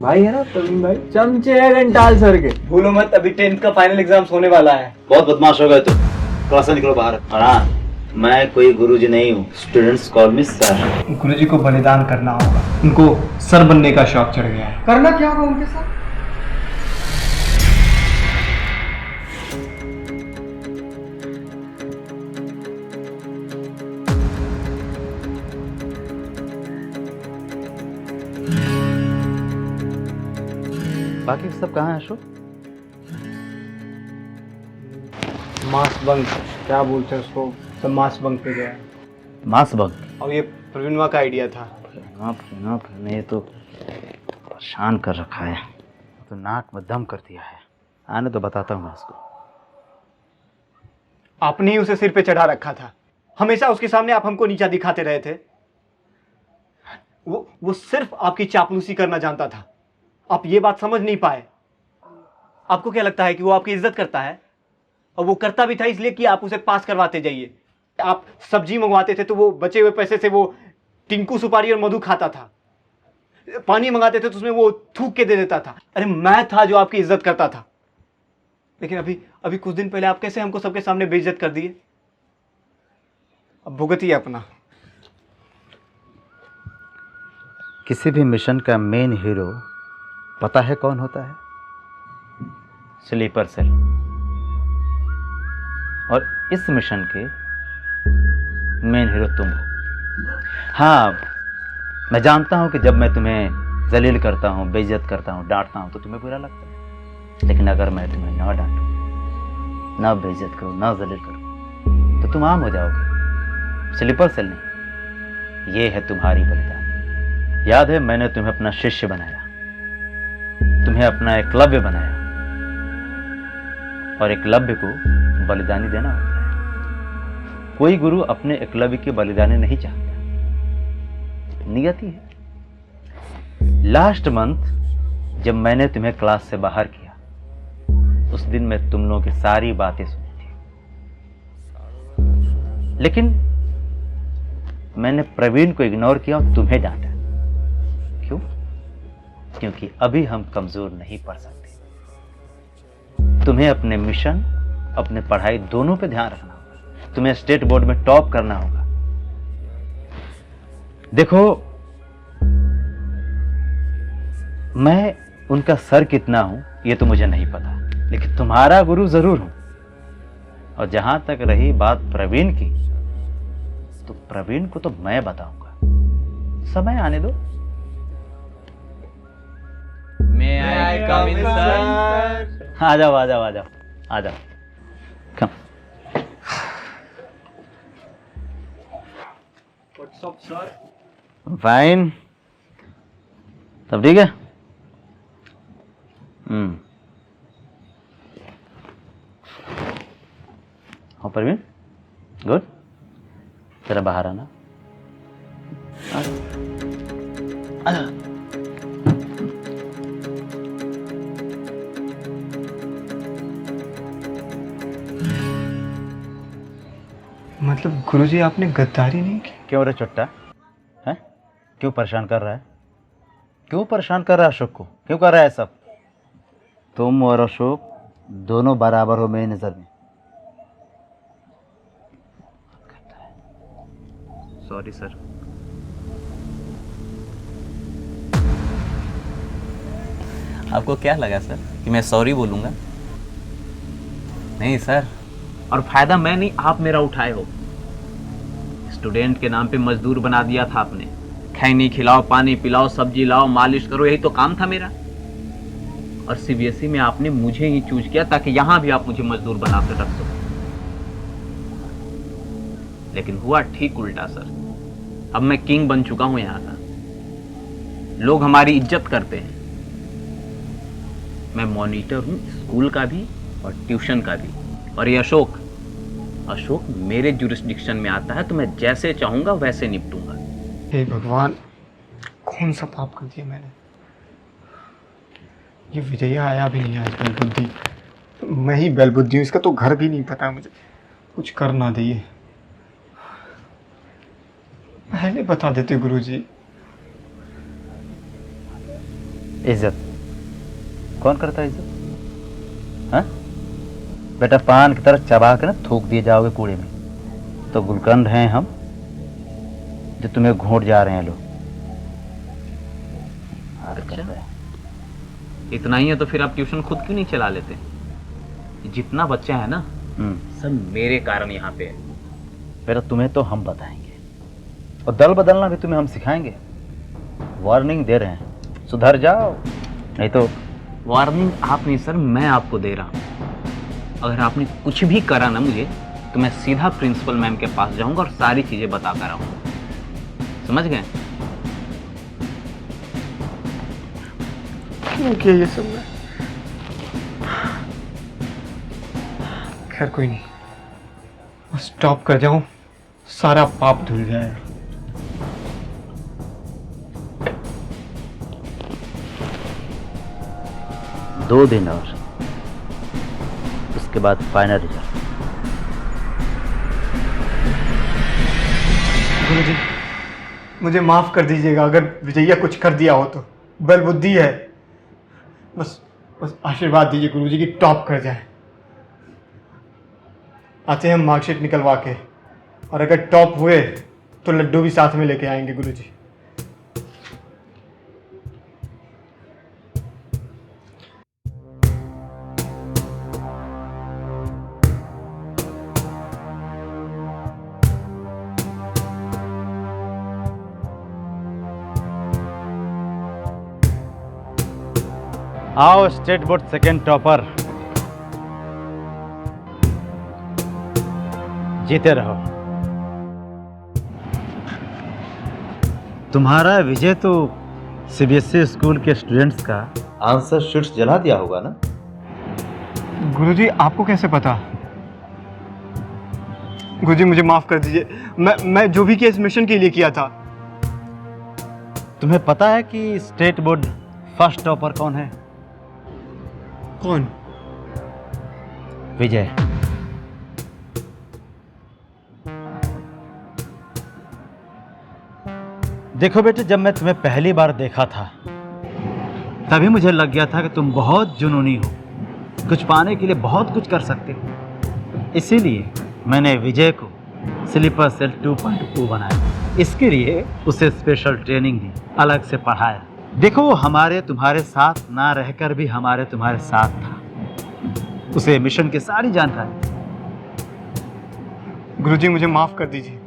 भाई है ना प्रवीण भाई, चमचे है घंटाल सर के। भूलो मत, अभी 10th का फाइनल एग्जाम्स होने वाला है। बहुत बदमाश हो गए तुम, क्लास से निकलो बाहर। और हाँ, मैं कोई गुरुजी नहीं हूँ, स्टूडेंट्स कॉल मी सर। गुरुजी को बलिदान करना होगा, उनको सर बनने का शौक चढ़ गया है। करना क्या होगा उनके साथ? बाकी सब कहाँ है अशोक? मास बंक, क्या बोलते हैं उसको, सब मास बंक पे गया है। Mass bunk? और ये प्रवीणवा का आइडिया था। ने तो परेशान कर रखा है, तो नाक में दम कर दिया है। आने तो बताता हूँ मैं उसको। आपने ही उसे सिर पे चढ़ा रखा था, हमेशा उसके सामने आप हमको नीचा दिखाते रहे थे। वो सिर्फ आपकी चापलूसी करना जानता था, आप ये बात समझ नहीं पाए। आपको क्या लगता है कि वो आपकी इज्जत करता है? और वो करता भी था इसलिए कि आप उसे पास करवाते जाइए। आप सब्जी मंगवाते थे तो वो बचे हुए पैसे से वो टिंकू सुपारी और मधु खाता था। पानी मंगाते थे तो उसमें वो थूक के दे देता था। अरे मैं था जो आपकी इज्जत करता था। लेकिन अभी अभी कुछ दिन पहले आप कैसे हमको सबके सामने बेइज्जत कर दिए। अब भुगतिए अपना। किसी भी मिशन का मेन हीरो पता है कौन होता है? Sleeper cell. और इस मिशन के मेन हीरो तुम हो। हाँ, मैं जानता हूं कि जब मैं तुम्हें जलील करता हूं, बेइज्जत करता हूं, डांटता हूं तो तुम्हें बुरा लगता है। लेकिन अगर मैं तुम्हें ना डांटूं, ना बेइज्जत करूं, ना जलील करूं तो तुम आम हो जाओगे। स्लीपर सेल नहीं, ये है तुम्हारी बलिदान। याद है, मैंने तुम्हें अपना शिष्य बनाया, तुम्हें अपना एकलव्य बनाया, और एकलव्य को बलिदानी देना होता है। कोई गुरु अपने एकलव्य की बलिदानी नहीं चाहता, नियति है। लास्ट मंथ जब मैंने तुम्हें क्लास से बाहर किया, उस दिन मैं तुम लोगों की सारी बातें सुनी थी। लेकिन मैंने प्रवीण को इग्नोर किया और तुम्हें डांटा। क्यों? क्योंकि अभी हम कमजोर नहीं पड़ सकते। तुम्हें अपने मिशन, अपने पढ़ाई दोनों पे ध्यान रखना होगा। तुम्हें स्टेट बोर्ड में टॉप करना होगा। देखो, मैं उनका सर कितना हूं ये तो मुझे नहीं पता, लेकिन तुम्हारा गुरु जरूर हूं। और जहां तक रही बात प्रवीण की, तो प्रवीण को तो मैं बताऊंगा। समय आने दो। May I come in, sir? आ जाओ आ जाओ आ जाओ आ जाओ। Come. What's up sir? Fine, सब ठीक है? हाँ प्रवीण, गुड। तेरा बाहर आना। आ जा। मतलब गुरुजी आपने गद्दारी नहीं की? क्यों रे चुट्टा है? क्यों परेशान कर रहा है? क्यों परेशान कर रहा है अशोक को? क्यों कर रहा है सब? तुम और अशोक दोनों बराबर हो मेरी नजर में। Sorry sir. आपको क्या लगा सर कि मैं सॉरी बोलूंगा? नहीं सर, और फायदा मैं नहीं, आप मेरा उठाए हो। स्टूडेंट के नाम पे मजदूर बना दिया था आपने। खैनी खिलाओ, पानी पिलाओ, सब्जी लाओ, मालिश करो, यही तो काम था मेरा। और सीबीएसई में आपने मुझे ही चूज किया ताकि यहां भी आप मुझे मजदूर बना कर रख सको। लेकिन हुआ ठीक उल्टा सर। अब मैं किंग बन चुका हूं यहाँ का। लोग हमारी इज्जत करते हैं। मैं मॉनिटर हूं स्कूल का भी और ट्यूशन का भी। और ये अशोक मेरे जुरिस्डिक्शन में आता है, तो मैं जैसे चाहूंगा वैसे निपटूंगा। हे भगवान, कौन सा पाप कर दिया मैंने? ये विजया आया भी नहीं आज बलबुद्धि। मैं ही बलबुद्धि हूँ, इसका तो घर भी नहीं पता मुझे। कुछ कर ना दिए, पहले बता देते गुरुजी। इज्जत कौन करता है इज्जत? हाँ बेटा, पान की तरह चबा के ना थूक दिए जाओगे कूड़े में, तो गुलकंद हैं हम जो तुम्हें घोट जा रहे हैं लोग। अच्छा, इतना ही है तो फिर आप ट्यूशन खुद क्यों नहीं चला लेते? जितना बच्चा है ना सब मेरे कारण यहाँ पे है। बेटा तुम्हें तो हम बताएंगे और दल बदलना भी तुम्हें हम सिखाएंगे। वार्निंग दे रहे हैं, सुधर जाओ नहीं तो। वार्निंग आप नहीं सर, मैं आपको दे रहा हूँ। अगर आपने कुछ भी करा ना मुझे, तो मैं सीधा प्रिंसिपल मैम के पास जाऊंगा और सारी चीजें बता कर आऊंगा। समझ गए? क्यों किया ये सब? मैं खैर कोई नहीं, बस स्टॉप कर जाऊं, सारा पाप धुल जाए। दो दिन और उसके बाद फाइनल रिजल्ट। गुरुजी मुझे माफ कर दीजिएगा अगर विजया कुछ कर दिया हो तो। बल बुद्धि है, बस बस आशीर्वाद दीजिए गुरुजी की टॉप कर जाए। आते हैं हम मार्कशीट निकलवा के, और अगर टॉप हुए तो लड्डू भी साथ में लेके आएंगे गुरुजी। आओ स्टेट बोर्ड सेकेंड टॉपर, जीते रहो। तुम्हारा विजय तो सीबीएसई स्कूल के स्टूडेंट्स का आंसर शीट्स जला दिया होगा ना? गुरुजी आपको कैसे पता? गुरुजी मुझे माफ कर दीजिए, मैं जो भी किया इस मिशन के लिए किया था। तुम्हें पता है कि स्टेट बोर्ड फर्स्ट टॉपर कौन है? कौन? विजय। देखो बेटे, जब मैं तुम्हें पहली बार देखा था तभी मुझे लग गया था कि तुम बहुत जुनूनी हो, कुछ पाने के लिए बहुत कुछ कर सकते हो। इसीलिए मैंने विजय को स्लीपर सेल 2.0 बनाया। इसके लिए उसे स्पेशल ट्रेनिंग दी, अलग से पढ़ाया। देखो वो हमारे तुम्हारे साथ ना रहकर भी हमारे तुम्हारे साथ था। उसे मिशन की सारी जानकारी। गुरुजी मुझे माफ कर दीजिए,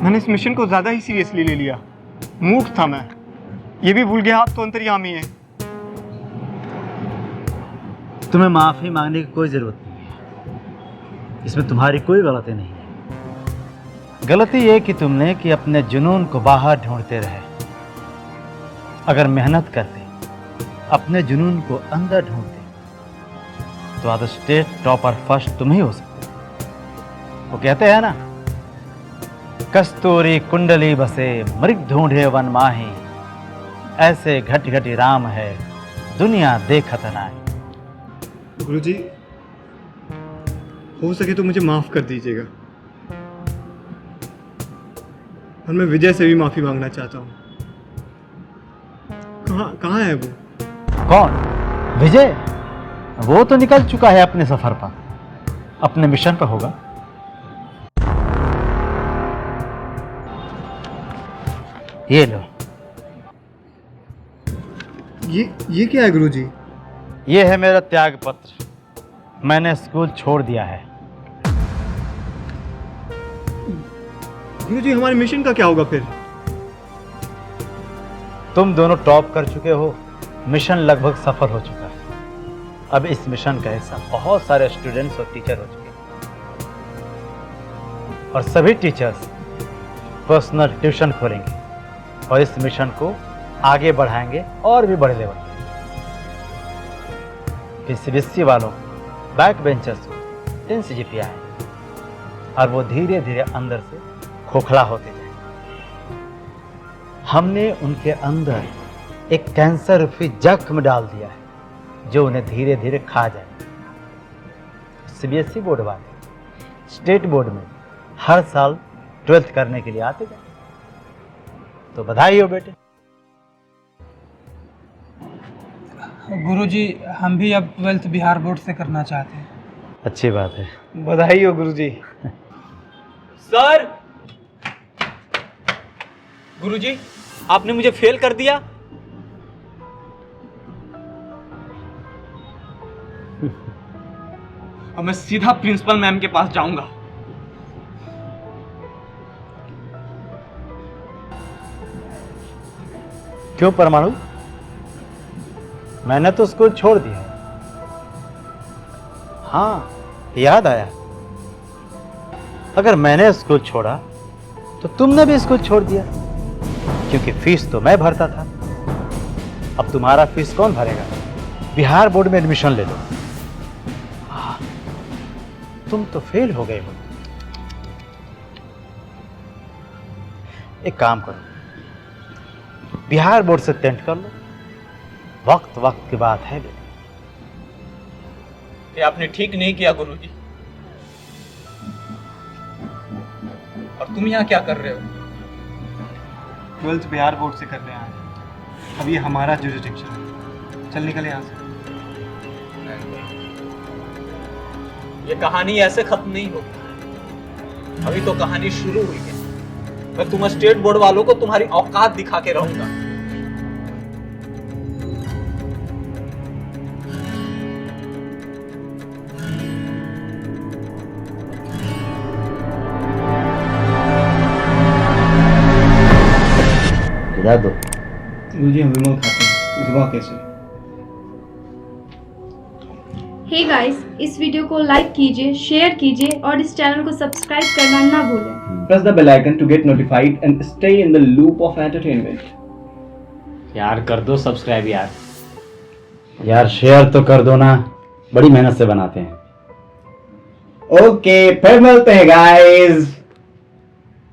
मैंने इस मिशन को ज्यादा ही सीरियसली ले लिया। मूर्ख था मैं, ये भी भूल गया आप तो अंतर्यामी हैं। तुम्हें माफी मांगने की कोई जरूरत नहीं है, इसमें तुम्हारी कोई गलती नहीं है। गलती ये कि तुमने कि अपने जुनून को बाहर ढूंढते रहे। अगर मेहनत करते, अपने जुनून को अंदर ढूंढते तो आज स्टेट टॉपर फर्स्ट तुम ही हो सकते। वो कहते हैं ना, कस्तूरी कुंडली बसे मृग ढूंढे वन माही, ऐसे घट घटी राम है दुनिया देखत नाई। गुरुजी हो सके तो मुझे माफ कर दीजिएगा, और मैं विजय से भी माफी मांगना चाहता हूँ। कहाँ है वो? कौन? विजय? वो तो निकल चुका है अपने सफर पर, अपने मिशन पर होगा। ये लो। ये क्या है गुरुजी? ये है मेरा त्याग पत्र, मैंने स्कूल छोड़ दिया है। गुरुजी हमारे मिशन का क्या होगा फिर? तुम दोनों टॉप कर चुके हो, मिशन लगभग सफल हो चुका है। अब इस मिशन का हिस्सा बहुत सारे स्टूडेंट्स और टीचर हो चुके हैं, और सभी टीचर्स पर्सनल ट्यूशन खोलेंगे और इस मिशन को आगे बढ़ाएंगे और भी बड़े लेवल पे। सीबीएसई वालों बैक बेंचर्स को 10 CGPA है, और वो धीरे धीरे अंदर से खोखला होते जाए। हमने उनके अंदर एक कैंसर रूपी जख्म डाल दिया है जो उन्हें धीरे धीरे खा जाए। सीबीएसई बोर्ड वाले स्टेट बोर्ड में हर साल 12th करने के लिए आते जाए। तो बधाई हो बेटे। गुरुजी हम भी अब 12th बिहार बोर्ड से करना चाहते हैं। अच्छी बात है। बधाई हो गुरुजी। सर, गुरुजी आपने मुझे फेल कर दिया। अब मैं सीधा प्रिंसिपल मैम के पास जाऊंगा। क्यों परमाणु? मैंने तो स्कूल छोड़ दिया। हाँ, याद आया, अगर मैंने स्कूल छोड़ा तो तुमने भी स्कूल छोड़ दिया, क्योंकि फीस तो मैं भरता था। अब तुम्हारा फीस कौन भरेगा? बिहार बोर्ड में एडमिशन ले लो। हाँ, तुम तो फेल हो गए हो। एक काम करो, बिहार बोर्ड से टेंट कर लो। वक्त वक्त की बात है। ये आपने ठीक नहीं किया गुरुजी। और तुम यहाँ क्या कर रहे हो? 12th बिहार बोर्ड से करने आए। अब ये हमारा जुरिडिक्शन है। चल निकल यहाँ से। ये कहानी ऐसे खत्म नहीं होगी। अभी तो कहानी शुरू हुई है। मैं तुम स्टेट बोर्ड वालों को तुम्हारी औकात दिखा के रहूंगा। खिला दो। गुरुजी हम विमल खाते हैं। सुबह कैसे? हे गाइस, इस वीडियो को लाइक कीजिए, शेयर कीजिए और इस चैनल को सब्सक्राइब करना ना भूलें। Press the bell icon to get notified and stay in the loop of entertainment. यार कर दो सब्सक्राइब यार। यार शेयर तो कर दो ना, बड़ी मेहनत से बनाते हैं। ओके, फिर मिलते हैं गाइस।